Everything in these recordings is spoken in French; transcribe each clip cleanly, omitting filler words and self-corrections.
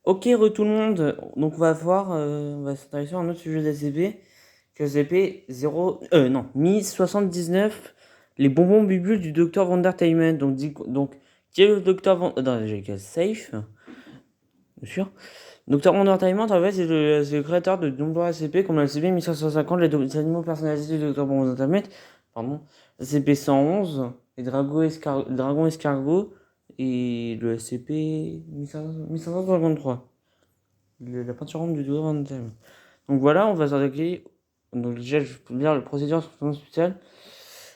Ok, tout le monde. Donc, on va s'intéresser à un autre sujet d'ACP, que ACP 0, non, Mi 79, les bonbons bubules du Dr. Vandertainment. Qui est le Dr. Van... non, j'ai qu'à safe, bien sûr. Dr. Vandertainment, en fait, c'est le créateur de nombreux ACP, comme l'ACP 1550, les animaux personnalisés du Dr. Vandertainment, pardon, l'ACP 111, Dragon Escargot, et le ACP 1553. La peinture ronde du doigt Van Damme. Donc voilà, on va s'attaquer. Donc déjà, je peux lire le procédure spéciale.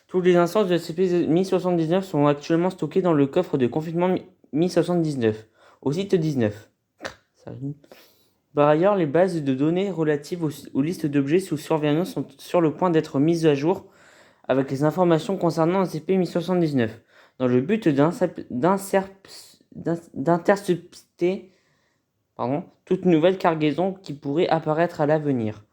Toutes les instances de SCP 1079 sont actuellement stockées dans le coffre de confinement 1079, au site 19. Ça rime. Par ailleurs, les bases de données relatives aux listes d'objets sous surveillance sont sur le point d'être mises à jour avec les informations concernant SCP 1079, dans le but d'intercepter toute nouvelle cargaison qui pourrait apparaître à l'avenir.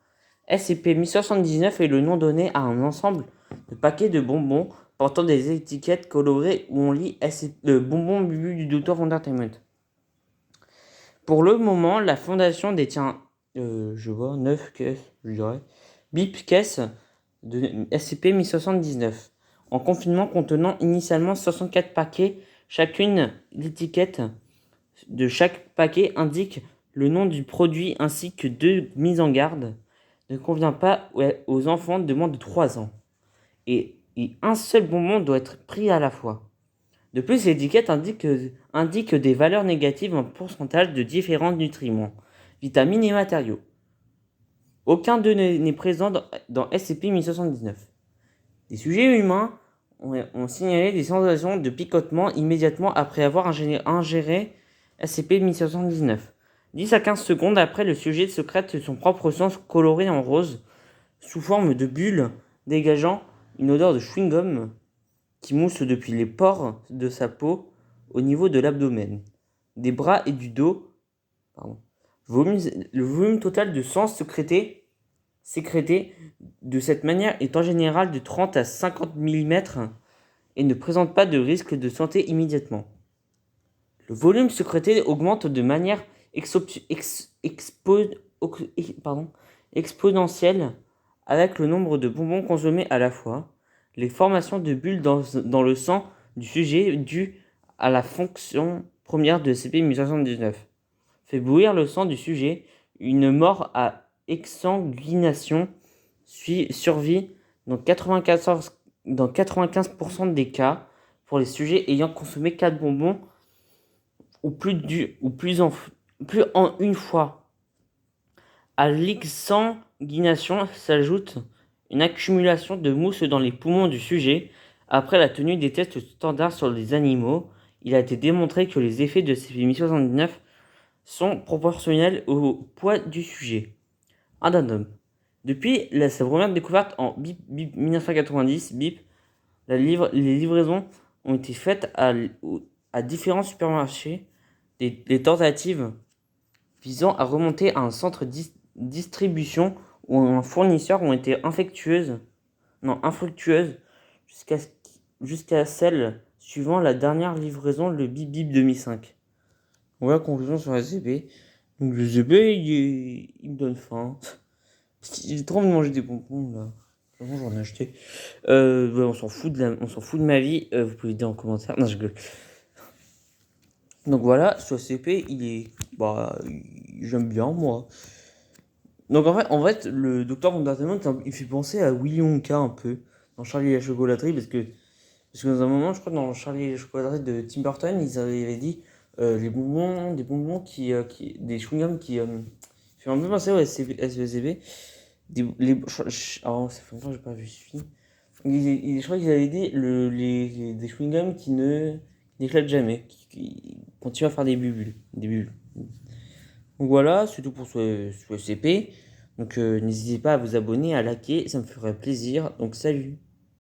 SCP-1079 est le nom donné à un ensemble de paquets de bonbons portant des étiquettes colorées où on lit bonbons bubu du Dr. Entertainment. Pour le moment, la fondation détient, 9 caisses, je dirais, BIP caisses de SCP-1079, en confinement contenant initialement 64 paquets. Chacune d'étiquettes de chaque paquet indique le nom du produit ainsi que deux mises en garde. Ne convient pas aux enfants de moins de 3 ans. Et un seul bonbon doit être pris à la fois. De plus, l'étiquette indique des valeurs négatives en pourcentage de différents nutriments, vitamines et matériaux. Aucun d'eux n'est présent dans SCP-1079. Des sujets humains ont signalé des sensations de picotement immédiatement après avoir ingéré SCP-1079. 10 à 15 secondes après, le sujet secrète son propre sang coloré en rose, sous forme de bulles, dégageant une odeur de chewing-gum qui mousse depuis les pores de sa peau au niveau de l'abdomen, des bras et du dos. Pardon. Le volume total de sang sécrété de cette manière est en général de 30 à 50 mm et ne présente pas de risque de santé immédiatement. Le volume sécrété augmente de manière exponentielle avec le nombre de bonbons consommés à la fois. Les formations de bulles dans le sang du sujet dues à la fonction première de SCP-1079 fait bouillir le sang du sujet. Une mort à exsanguination survit dans 95% des cas pour les sujets ayant consommé 4 bonbons ou plus en une fois. À l'exsanguination s'ajoute une accumulation de mousse dans les poumons du sujet. Après la tenue des tests standards sur les animaux, il a été démontré que les effets de SCP-1079 sont proportionnels au poids du sujet. Addendum. Depuis sa première découverte en 1990, les livraisons ont été faites à différents supermarchés. Les tentatives visant à remonter à un centre distribution ou un fournisseur ont été infructueuses jusqu'à celle suivant la dernière livraison, le Bip Bip 2005. Voilà, conclusion sur la SCP. Donc le SCP, il me donne faim. J'ai trop envie de manger des bonbons là. Vraiment, j'en ai acheté. Ouais, on s'en fout de ma vie. Vous pouvez le dire en commentaire. Non, je gueule. Donc voilà, ce SCP, j'aime bien moi. Donc en fait, le docteur Entertainment, il fait penser à Willy Wonka un peu dans Charlie et la chocolaterie parce que dans un moment, je crois dans Charlie et la chocolaterie de Tim Burton, ils avaient dit des bonbons des chewing-gums qui fait un peu penser au SCP. Alors, ça fait longtemps que j'ai pas vu ce film. Je crois qu'ils avaient dit des chewing-gums qui n'éclatent jamais, qui continuent à faire des bulles. Donc voilà, c'est tout pour ce SCP. Donc n'hésitez pas à vous abonner, à liker, ça me ferait plaisir. Donc salut!